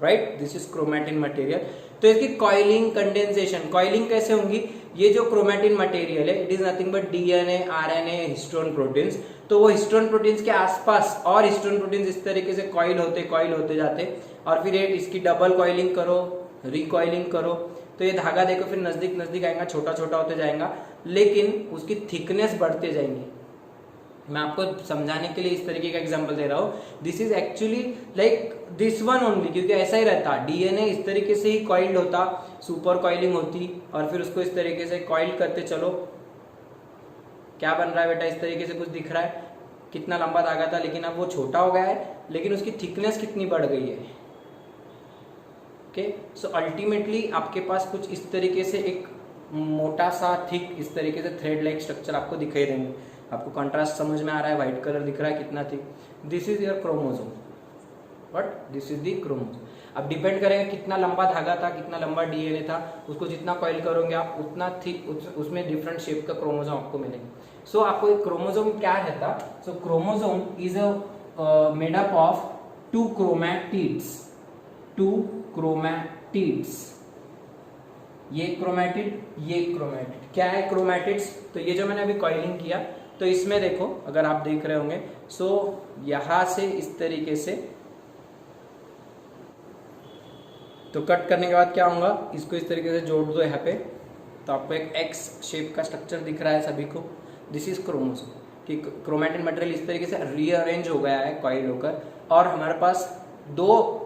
[SPEAKER 1] right, this is chromatin material. तो इसकी कॉइलिंग, कंडेंसेशन, कॉइलिंग कैसे होंगी, ये जो क्रोमैटिन मटेरियल है it is nothing but DNA, RNA, histone proteins. तो वो हिस्टोन प्रोटीन्स के आसपास और हिस्टोन प्रोटीन्स इस तरीके से कॉइल होते जाते, और फिर इसकी डबल कॉइलिंग करो, रिकॉइलिंग करो, तो ये धागा देखो फिर नजदीक नजदीक आएगा, छोटा छोटा होते जाएगा, लेकिन उसकी थिकनेस बढ़ते जाएंगे. मैं आपको समझाने के लिए इस तरीके का एग्जांपल दे रहा हूं. This is actually like this one only, क्योंकि ऐसा ही रहता. डीएनए इस तरीके से ही कॉइल्ड होता, सुपर कॉइलिंग होती, और फिर उसको इस तरीके से कॉइल करते चलो. क्या बन रहा है बेटा, इस तरीके से कुछ दिख रहा है, कितना लंबा धागा था, लेकिन अब वो छोटा हो गया है, लेकिन उसकी थिकनेस कितनी बढ़ गई है. ओके, सो अल्टीमेटली आपके पास कुछ इस तरीके से एक मोटा सा थिक इस तरीके से थ्रेड लाइक स्ट्रक्चर आपको दिखाई देंगे. आपको कंट्रास्ट समझ में आ रहा है, व्हाइट कलर दिख रहा है कितना thick. This is your chromosome, but this is the chromosome. अब डिपेंड करेगा कितना लंबा धागा था, कितना लंबा डीएनए था, उसको जितना कॉइल करोगे आप उतना थिक, उसमें डिफरेंट शेप का क्रोमोसोम आपको मिलेंगे. सो आपको एक क्रोमोसोम क्या रहता, so chromosome is a made up of two chromatids. ये क्रोमैटिड, ये क्रोमैटिड. क्या है क्रोमैटिड्स, तो ये जो मैंने अभी कॉइलिंग किया, तो इसमें देखो अगर आप देख रहे होंगे, सो यहां से इस तरीके से, तो कट करने के बाद क्या होगा, इसको इस तरीके से जोड़ दो यहाँ पे, तो आपको एक एक्स शेप का स्ट्रक्चर दिख रहा है सभी को. This is chromosome. कि क्रोमैटिन मटेरियल इस तरीके से रीअरेंज हो गया है कॉइल होकर, और हमारे पास दो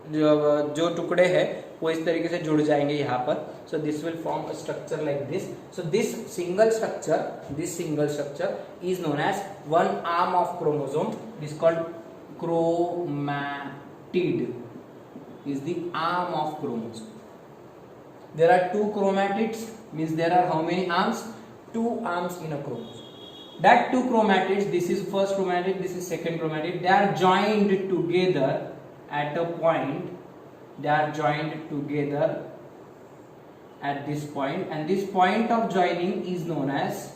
[SPEAKER 1] जो टुकड़े हैं वो इस तरीके से जुड़ जाएंगे यहाँ पर. So this will form a structure like this. So this single structure is known as one arm of chromosome. Is called chromatid, is the arm of chromosome. There are two chromatids, means there are how many arms? Two arms in a chromosome. That two chromatids, this is first chromatid, this is second chromatid, they are joined together at a point. They are joined together at this point, and this point of joining is known as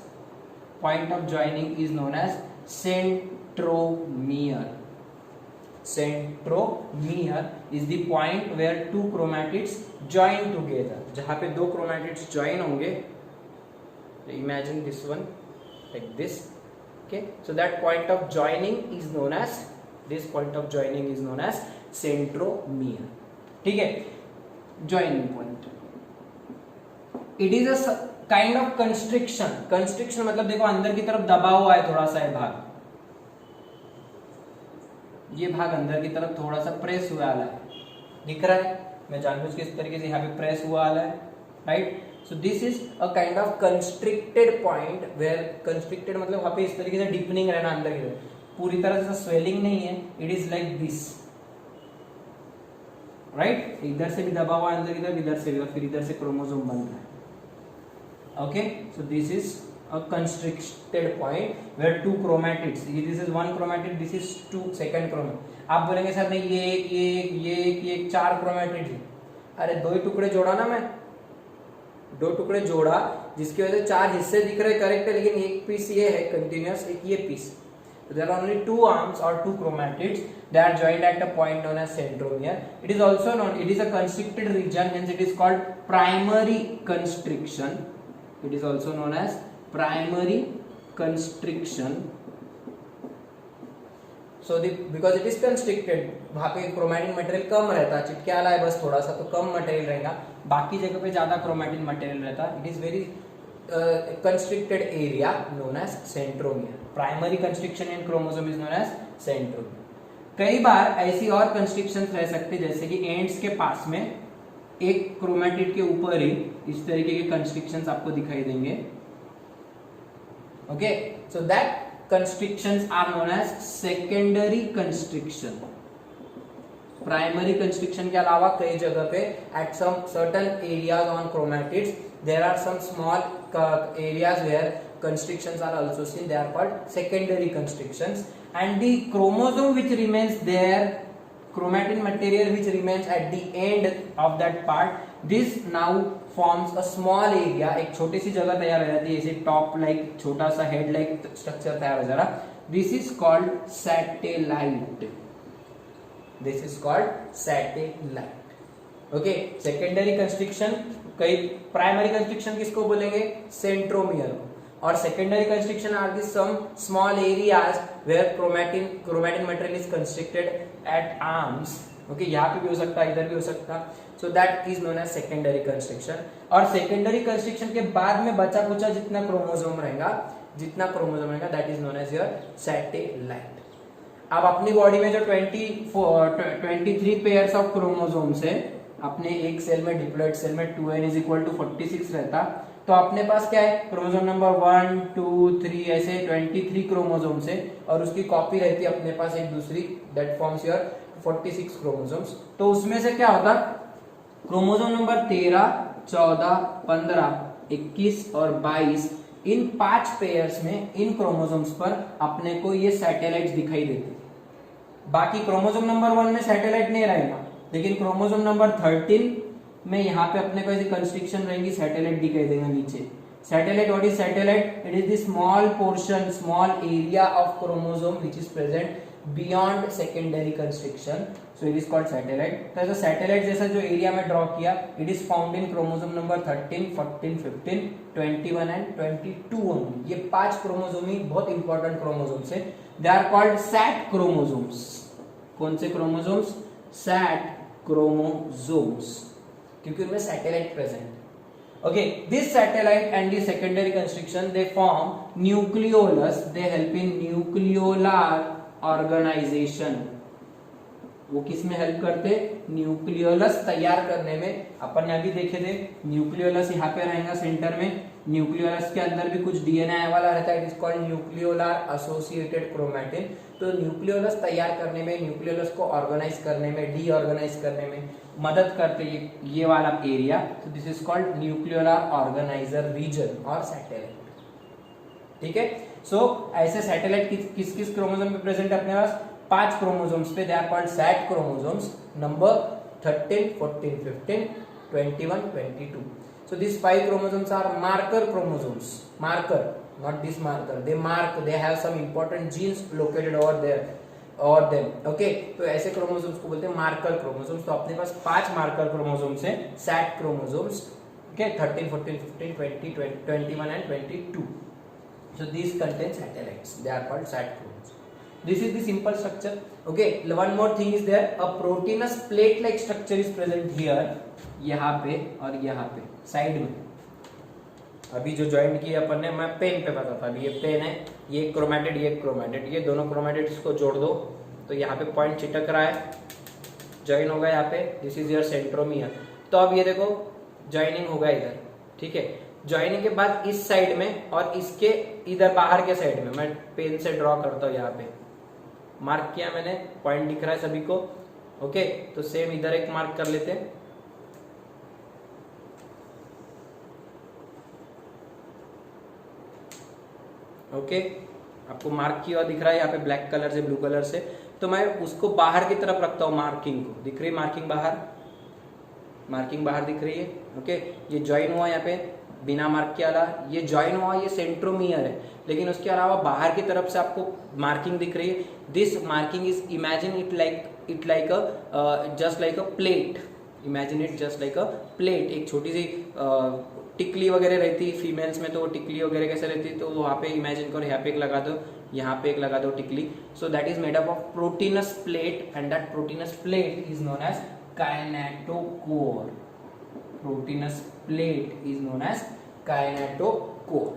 [SPEAKER 1] centromere. Centromere is the point where two chromatids join together. जहाँ पे दो chromatids join होंगे, imagine this one like this. Okay, so that point of joining is known as centromere. ठीक है, joining point. It is a kind of constriction. Constriction मतलब देखो अंदर की तरफ दबा हुआ है थोड़ा सा ये भाग अंदर की तरफ थोड़ा सा प्रेस हुआ वाला है, दिख रहा है. मैं जानबूझ के इस तरीके से यहाँ पे प्रेस हुआ वाला है, right. So this is a kind of constricted point, where constricted मतलब वहाँ पे इस तरीके से डीपनिंग रहना अंदर की तरफ, पूरी तरह से स्वेलिंग नहीं है. It is like this, right, इधर से भी दबा हुआ अंदर, इधर से भी, फिर इधर से क्रोमोसोम बन रहा है। Okay, so this is a constricted point where two chromatids, this is one chromatid, this is two second chromatid। आप बोलेंगे सर नहीं ये एक 4 क्रोमेटिड है। अरे 2 ही टुकड़े जोड़ा ना, मैं 2 टुकड़े जोड़ा जिसकी वजह से 4 हिस्से दिख रहे, करेक्ट है, लेकिन एक पीस ये है कंटिन्यूअस, एक ये piece. There are only 2 arms or 2 chromatids. They are joined at a point known as centromere. It is also known, it is a constricted region, hence it is called primary constriction. It is also known as primary constriction. So because it is constricted, वहाँ पे क्रोमैटिन मटेरियल कम रहता है, चिपके वाला है बस थोड़ा सा, तो कम मटेरियल रहेगा, बाकी जगह पे ज्यादा क्रोमैटिन मटेरियल रहता है। It is very constricted area known as centromere. Primary constriction in chromosome is known as centromere. कई बार ऐसी और कंस्ट्रिक्शंस रह सकती है, जैसे कि एंड्स के पास में एक क्रोमैटिड के ऊपर ही इस तरीके के कंस्ट्रिक्शंस आपको दिखाई देंगे। Okay, so that constrictions are known as secondary constriction. Primary constriction के अलावा कई जगह पे at some certain areas on chromatids there are some small areas where constrictions are also seen. They are called secondary constrictions. And the chromosome which remains there, chromatin material which remains at the end of that part, this now forms a small area. एक छोटी सी जगह तैयार हो जाती है, जैसे टॉप लाइक छोटा सा हेड लाइक स्ट्रक्चर तैयार हो जा रहा। This is called satellite. This is called satellite. Okay, secondary constriction, कई प्राइमरी कंस्ट्रिक्शन किसको बोलेंगे? सेंट्रोमियर। और secondary constriction are this some small areas where chromatin material is constricted at arms. Okay, यहाँ पे भी हो सकता है, इधर भी हो सकता, so that is known as secondary constriction. और सेकेंडरी कंस्ट्रिक्शन के बाद में बचा कुचा जितना क्रोमोसोम रहेगा that is known as your satellite. अब अपनी बॉडी में जो 23 पेयर्स ऑफ क्रोमोसोम्स है, अपने एक सेल में डिप्लॉइड सेल में 2n = 46 रहता, तो अपने पास क्या है? क्रोमोसोम नंबर 1 2 3 ऐसे 23 क्रोमोसोम्स है, और उसकी कॉपी रहती है अपने पास एक दूसरी, दैट फॉर्म्स योर 46 क्रोमोसोम्स। तो उसमें से क्या होता? क्रोमोसोम नंबर 13 14 15 21 और 22, इन 5 पेयर्स में इन क्रोमोसोम्स पर अपने को ये सैटेलाइट्स दिखाई देते। बाकी क्रोमोसोम नंबर 1 में सैटेलाइट नहीं रहेगा, लेकिन क्रोमोसोम नंबर 13 में यहाँ पे अपने को ऐसी कंस्ट्रिक्शन रहेंगी, सैटेलाइट दिखाई देगा नीचे। Satellite, what is satellite? It is the small portion, small area of chromosome which is present beyond secondary constriction, so it is called satellite. तो ऐसा सैटेलाइट जैसा जो एरिया में ड्रॉ किया, it is found in chromosome number 13 14 15 21 and 22 only. ये 5 क्रोमोसोम ही बहुत इंपॉर्टेंट क्रोमोसोम्स है। They are called SAT chromosomes. कौन से क्रोमोसोम्स? सैट क्रोमोसोम्स, क्योंकि उनमें satellite present. Okay, this satellite and the secondary constriction they form nucleolus, they help in nucleolar organisation. वो किस में हेल्प करते? न्यूक्लियोलस तैयार करने में। अपन ने अभी देखे थे, न्यूक्लियोलस यहाँ पे रहेगा सेंटर में, न्यूक्लियोलस के अंदर भी कुछ डीएनए आने वाला रहता है, it is called nucleolar associated chromatin. तो न्यूक्लियोलस तैयार करने में, न्यूक्लियोलस को ऑर्गेनाइज करने में, डीऑर्गेनाइज करने में मदद करते ये वाला एरिया। तो this is called nucleolar organiser region और सैटेलाइट। ठीक है, सो ऐसे सैटेलाइट किस किस क्रोमोसोम पे प्रेजेंट है अपने पास? 5 क्रोमोसोम्स पे, they are called SAT chromosomes number 13 14 15 21 22। So these 5 chromosomes are marker chromosomes. Marker, not this marker. They mark. They have some important genes located over there, over them. Okay. तो ऐसे chromosomes को बोलते हैं marker chromosomes. तो अपने पास 5 marker chromosomes हैं, SAT chromosomes. Okay, 13, 14, 15, 20, 21 and 22. So these contain satellites. They are called SAT chromosomes. This is the simple structure. Okay. One more thing is there. A proteinous plate-like structure is present here. यहाँ पे और यहाँ पे साइड में। अभी जो ज्वाइंट किया अपन ने, मैं पेन पे बता था, अभी ये पेन है, ये क्रोमैटिड, ये क्रोमैटिड, ये दोनों क्रोमैटिड्स को जोड़ दो तो यहाँ पे पॉइंट चिटक रहा है, ज्वाइन होगा यहाँ पे, दिस इज योर सेंट्रोमियर। तो अब ये देखो ज्वाइनिंग होगा इधर, ठीक है। ज्वाइनिंग के बाद इस साइड में और इसके इधर बाहर के साइड में मैं पेन से ड्रॉ करता हूँ, यहाँ पे मार्क किया मैंने, पॉइंट दिख रहा है सभी को। ओके, तो सेम इधर एक मार्क कर लेते हैं। ओके, आपको मार्क किया हुआ दिख रहा है यहाँ पे ब्लैक कलर से, ब्लू कलर से। तो मैं उसको बाहर की तरफ रखता हूँ, मार्किंग को, दिख रही है मार्किंग बाहर, मार्किंग बाहर दिख रही है। ओके, ये ज्वाइन हुआ यहाँ पे बिना मार्क के वाला, ये ज्वाइन हुआ, ये सेंट्रोमियर है, लेकिन उसके अलावा बाहर की तरफ से आपको मार्किंग दिख रही है। This marking is, imagine it like a just like a plate, imagine it just like a plate. एक छोटी सी टिकली वगैरह रहती है फीमेल्स में, तो वो टिकली वगैरह कैसे रहती है, तो वहाँ पे इमेजिन करो, यहाँ पे एक लगा दो, यहाँ पे एक लगा दो टिकली। So that is made up of proteinous plate, and that proteinous plate is known as kinetochore. Proteinous plate is known as kinetochore,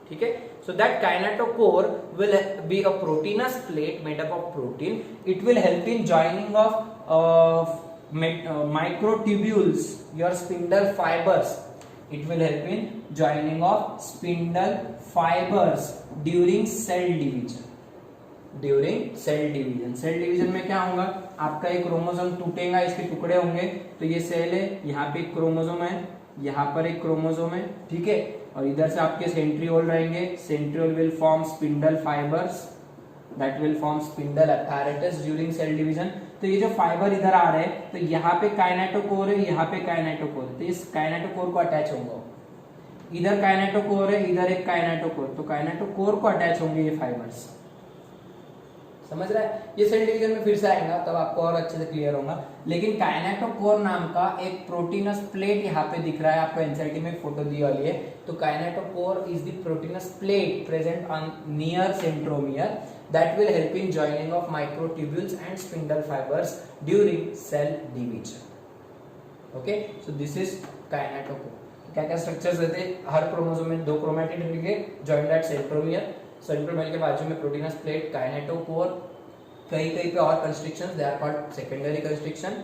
[SPEAKER 1] ठीक है। So that kinetochore will be a proteinous plate made up of protein. It will help in joining of microtubules, your spindle fibers. It will help in joining of spindle fibers during cell division. During cell division, cell division में क्या होगा, आपका एक क्रोमोसोम टूटेगा, इसके टुकड़े होंगे, तो ये सेल है, यहाँ पे एक क्रोमोसोम है, यहाँ पर एक क्रोमोसोम है, ठीक है, और इधर से आपके सेंट्रियोल रहेंगे। Centriole will form spindle fibres, that will form spindle apparatus during cell division. तो ये जो फाइबर इधर आ रहे हैं, तो यहाँ पे काइनेटोकोर है, यहाँ पे काइनेटोकोर है, तो इस काइनेटोकोर को अटैच होगा, इधर काइनेटोकोर है, इधर एक काइनेटोकोर, तो काइनेटोकोर को अटैच होंगे ये फाइबर्स, समझ रहा है। ये सेल डिवीजन में फिर से आएगा, तब आपको और अच्छे से क्लियर होगा। लेकिन काइनेटोकोर नाम का एक प्रोटीनस प्लेट यहाँ पे दिख रहा है, आपको एनसीईआरटी में फोटो दी वाली है। तो kinetochore is the proteins plate present on near centromere that will help in joining of microtubules and spindle fibers during cell division. Okay, so this is kinetochore. क्या क्या स्ट्रक्चर्स रहते हैं, हर क्रोमोसोम में दो क्रोमैटिड रहेंगे जॉइंड एट सेंट्रोमियर, सेंट्रोमियर के बाजू में प्रोटीनस प्लेट काइनेटोकोर। कहीं कहीं पे और constrictions, they are called secondary constriction,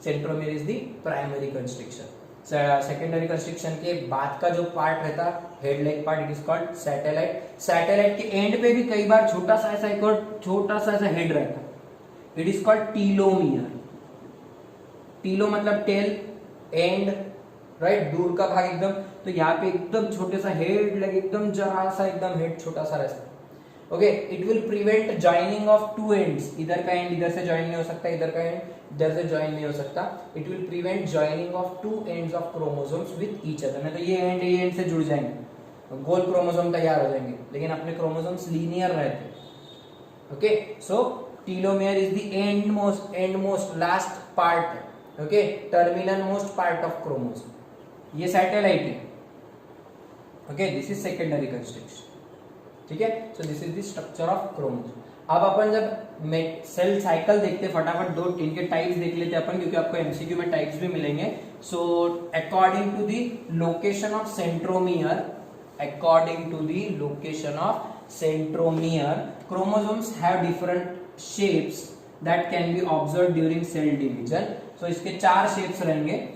[SPEAKER 1] centromere is the primary constriction. Secondary constriction के बाद का जो पार्ट रहता है, head like part, it is called satellite. Satellite के एंड पे भी कई बार छोटा सा ऐसा एक और छोटा सा ऐसा हेड रहता है, it is called telomere. Tillo मतलब टेल, एंड राइट, दूर का भाग एकदम, तो यहाँ पे एकदम छोटे सा हेड लगे, एकदम जरा सा एकदम हेड छोटा सा रहता है। Okay, it will prevent joining of two ends, इधर का एंड इधर से ज्वाइन नहीं हो सकता, इधर का एंड इधर से ज्वाइन नहीं हो सकता। It will prevent joining of two ends of chromosomes with each other, नहीं तो ये एंड से जुड़ जाएंगे, गोल क्रोमोसोम तैयार हो जाएंगे, लेकिन अपने क्रोमोसोम्स लीनियर रहते हैं। Okay, so telomere is the end most last part, okay, terminal most part of chromosome. ये सैटेलाइट है। Okay, this is secondary constriction, ठीक है। सो this is the structure of chromosome. अब अपन जब सेल साइकिल देखते हैं, फटाफट दो इनके टाइप्स देख लेते हैं अपन, क्योंकि आपको एमसीक्यू में टाइप्स भी मिलेंगे। So according to the location of centromere, according to the location of centromere, chromosomes have different shapes that can be observe during cell division. So इसके चार शेप्स रहेंगे।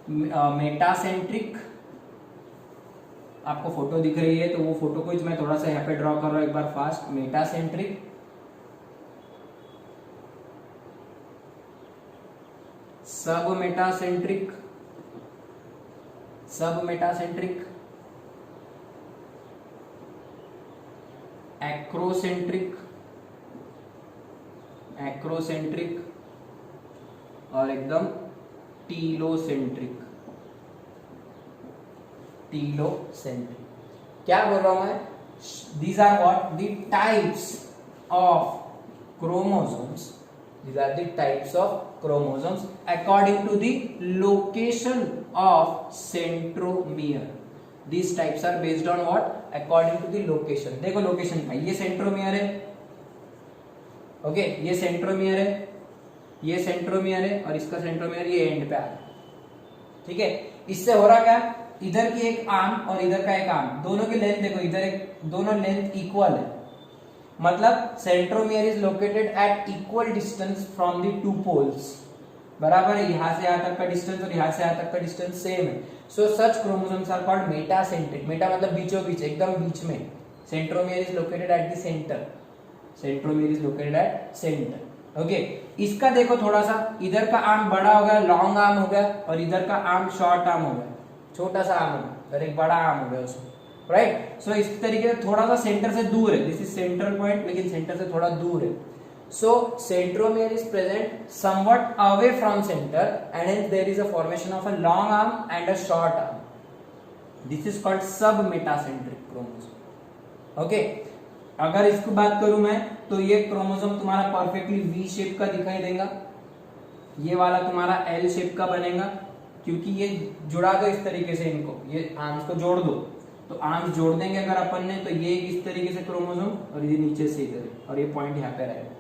[SPEAKER 1] मेटासेंट्रिक, आपको फोटो दिख रही है, तो वो फोटो को मैं थोड़ा सा यहाँ पे ड्रॉ कर रहा हूं एक बार फास्ट। मेटासेंट्रिक, सब मेटासेंट्रिक, सब मेटासेंट्रिक, एक्रोसेंट्रिक, एक्रोसेंट्रिक, और एकदम टीलोसेंट्रिक, टीलोसेंट्रिक। क्या बोल रहा हूं मैं, these are what the types of chromosomes, these are the types of chromosomes according to the location of centromere. These types are based on what, according to the location। देखो लोकेशन का, ये सेंट्रोमियर है, ओके, ये सेंट्रोमियर है, ये सेंट्रोमियर है, और इसका सेंट्रोमियर ये एंड पे आ रहा है, ठीक है। इससे हो रहा क्या, इधर की एक आर्म और इधर का एक आर्म, दोनों की लेंथ देखो, इधर एक, दोनों लेंथ इक्वल है, मतलब centromere is located at equal distance from the two poles, बराबर है, यहां से यहां तक का डिस्टेंस और यहां से यहां तक का डिस्टेंस सेम है। So such chromosomes are called metacentric. Meta मतलब बीचों बीच, एकदम बीच में। Centromere is located at the centre, centromere is located at centre, okay इसका देखो थोड़ा सा, इधर का आर्म बड़ा हो गया, लॉन्ग आर्म हो गया, और इधर का आर्म शॉर्ट आर्म हो गया, छोटा सा आर्म हो गया और एक बड़ा आर्म हो गया उसमें, राइट। सो इस तरीके से थोड़ा सा सेंटर से दूर है, दिस इज सेंट्रल पॉइंट, लेकिन सेंटर से थोड़ा दूर है। So centromere is present somewhat away from centre and hence there is a formation of a long arm and a short arm, this is called sub metacentric chromosome. Okay अगर इसकी बात करूं मैं तो ये क्रोमोसोम तुम्हारा परफेक्टली वी शेप का दिखाई देगा, ये वाला तुम्हारा एल शेप का बनेगा, क्योंकि ये जुड़ा दो इस तरीके से, इनको ये आर्म्स को जोड़ दो, तो आर्म्स जोड़ देंगे अगर अपन ने, तो ये इस तरीके से क्रोमोसोम और ये नीचे से इधर, और ये पॉइंट यहाँ पे रहेगा,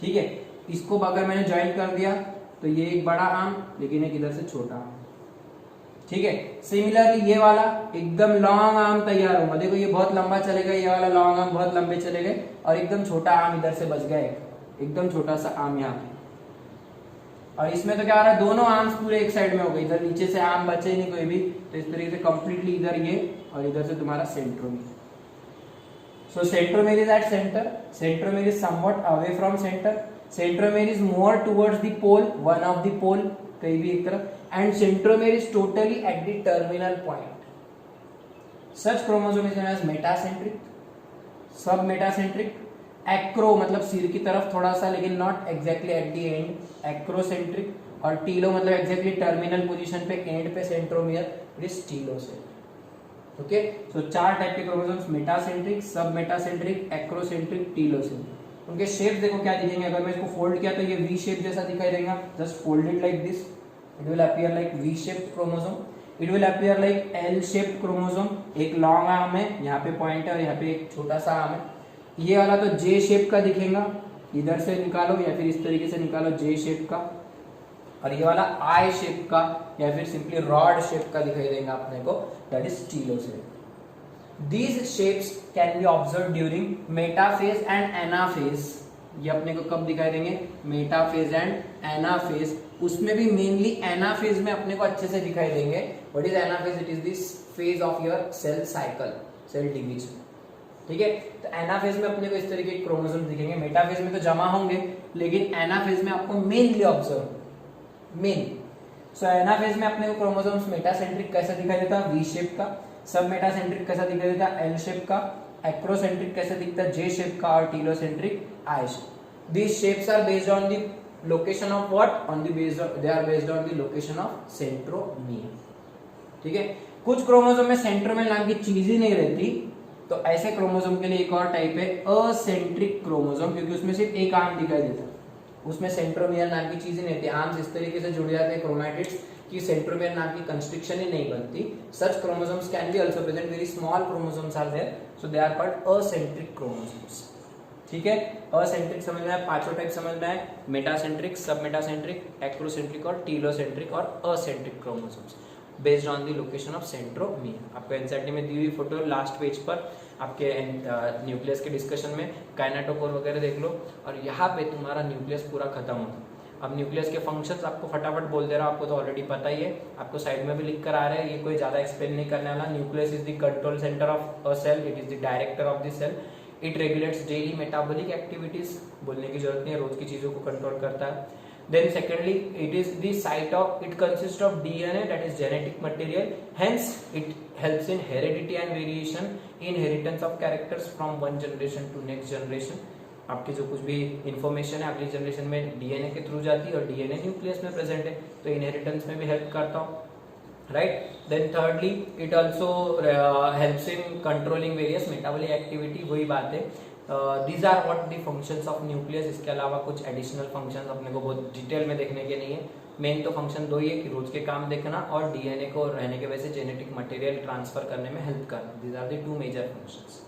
[SPEAKER 1] ठीक है। इसको अगर मैंने ज्वाइन कर दिया तो ये एक बड़ा आर्म, लेकिन एक इधर से छोटा आर्म, ठीक है। सिमिलरली ये वाला एकदम लॉन्ग आर्म तैयार होगा, देखो ये बहुत लंबा चलेगा, ये वाला लॉन्ग आर्म बहुत लंबे चले गए, और एकदम छोटा आर्म इधर से बच गया, एकदम छोटा सा आर्म यहाँ पे। और इसमें तो क्या हो रहा है, दोनों आर्म्स पूरे एक साइड में हो गए, इधर नीचे से आर्म बचे ही नहीं कोई भी, तो इस तरीके से कंप्लीटली इधर ये और इधर से तुम्हारा centromere. So centromere is at centre, centromere is somewhat away from centre, centromere is more towards the pole, one of the pole, कहीं भी एक तरफ, and centromere is totally at the terminal point. Such chromosome is known as metacentric, submetacentric, acro मतलब सिर की तरफ थोड़ा सा, लेकिन not exactly at the end, acrocentric, और टीलो मतलब exactly terminal position पे, end पे centromere, it is telocentric। Okay so चार टाइप के chromosomes, metacentric, submetacentric, acrocentric, telocentric. उनके शेप देखो क्या दिखेंगे, अगर मैं इसको फोल्ड किया तो ये वी शेप जैसा दिखाई देगा, just fold it like this, it will appear like V-shaped chromosome, it will appear like L-shaped chromosome, एक लॉन्ग आर्म है, यहाँ पे पॉइंट है और यहाँ पे एक छोटा सा आर्म है। ये वाला तो J शेप का दिखेगा, इधर से निकालो या फिर इस तरीके से निकालो J शेप का, और ये वाला I शेप का या फिर सिंपली रॉड शेप का दिखाई देगा अपने को, that is telocentric. These shapes can be observed during metaphase and anaphase। ये अपने को कब दिखाई देंगे, मेटाफेज एंड एनाफेज, उसमें भी मेनली एनाफेज में अपने को अच्छे से दिखाई देंगे। What is anaphase, it is this phase of your cell cycle, cell division, ठीक है। तो एनाफेज में अपने को इस तरीके के क्रोमोसोम दिखेंगे, मेटाफेज में तो जमा होंगे, लेकिन एनाफेज में आपको मेनली ऑब्जर्व मेन। सो एनाफेज में अपने को क्रोमोसोम्स मेटासेंट्रिक कैसा दिखाई देता है, वी शेप का, सब मेटासेंट्रिक कैसा दिखाई देता है, एल शेप का, एक्रोसेंट्रिक कैसे दिखता है, जे शेप का, और telocentric I shape. These shapes are based on the location of what, on the based on, they are based on the location of centromere, ठीक है। कुछ क्रोमोसोम में सेंट्रोमियर नाम की चीज ही नहीं रहती, तो ऐसे क्रोमोसोम के लिए एक और टाइप है असेंट्रिक क्रोमोसोम, क्योंकि उसमें सिर्फ एक आर्म दिखाई देता है, उसमें सेंट्रोमियर नाम की चीज ही नहीं रहती, आर्म्स इस तरीके से जुड़ जाते हैं क्रोमैटिड्स कि सेंट्रोमियर नाम की कंस्ट्रक्शन ही नहीं बनती। Such chromosomes can be also present, very small chromosomes are there, so they are called acentric chromosomes, ठीक है। असेंट्रिक समझना है, पांचों टाइप समझना है, मेटासेंट्रिक, सबमेटासेंट्रिक, एक्रोसेंट्रिक और टीलोसेंट्रिक और acentric chromosomes based on the location of centromere. आपको एनसीईआरटी में दी हुई फोटो लास्ट पेज पर आपके न्यूक्लियस के डिस्कशन में काइनेटोकोर वगैरह देख लो, और यहाँ पे तुम्हारा न्यूक्लियस पूरा खत्म होता। अब न्यूक्लियस के फंक्शंस आपको फटाफट बोल दे रहा हूँ, आपको तो ऑलरेडी पता ही है, आपको साइड में भी लिख कर आ रहा है, ये कोई ज्यादा एक्सप्लेन नहीं करने वाला। Nucleus is the control centre of a cell, it is the director of the cell, it regulates daily metabolic activities, बोलने की जरूरत नहीं है, रोज की चीजों को कंट्रोल करता है। Then secondly, it is the site of, it consists of DNA, that is genetic material, hence it helps in heredity and variation, inheritance of characters from one generation to next generation। आपकी जो कुछ भी इंफॉर्मेशन है अगली जनरेशन में डीएनए के थ्रू जाती है, और डीएनए न्यूक्लियस में प्रेजेंट है, तो इनहेरिटेंस में भी हेल्प करता हूँ, right. Then thirdly it also helps in controlling various metabolic activity, वही बात है। These are what the functions of nucleus. इसके अलावा कुछ एडिशनल फंक्शंस अपने को बहुत डिटेल में देखने के नहीं है, मेन तो फंक्शन दो ही है कि रोज के काम देखना और डीएनए को रहने के वजह से जेनेटिक मटेरियल ट्रांसफर करने में हेल्प करना। These are the two major functions,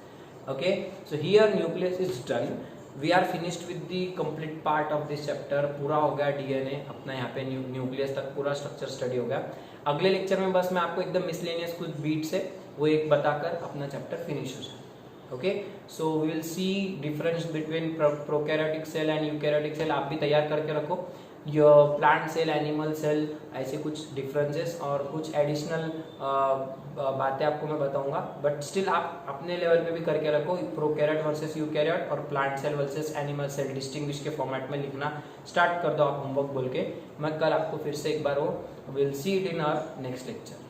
[SPEAKER 1] okay. So here nucleus is done, we are finished with the complete part of this chapter. पूरा हो गया डीएनए अपना, यहाँ पे न्यूक्लियस तक पूरा स्ट्रक्चर स्टडी हो गया। अगले लेक्चर में बस मैं आपको एकदम मिसलेनियस कुछ बीट्स है वो एक बताकर अपना चैप्टर फिनिश हो जाए, okay. So we will see difference between prokaryotic cell and eukaryotic cell. आप भी तैयार करके रखो, प्लांट सेल, एनिमल सेल, ऐसे कुछ डिफरेंसेस और कुछ एडिशनल बातें आपको मैं बताऊंगा, बट स्टिल आप अपने लेवल पे भी करके रखो। प्रोकैरियोट वर्सेस यूकैरियोट और plant cell versus animal cell distinguish के फॉर्मेट में लिखना स्टार्ट कर दो आप होमवर्क बोल के। मैं कल आपको फिर से एक बार वो will see it in our next lecture.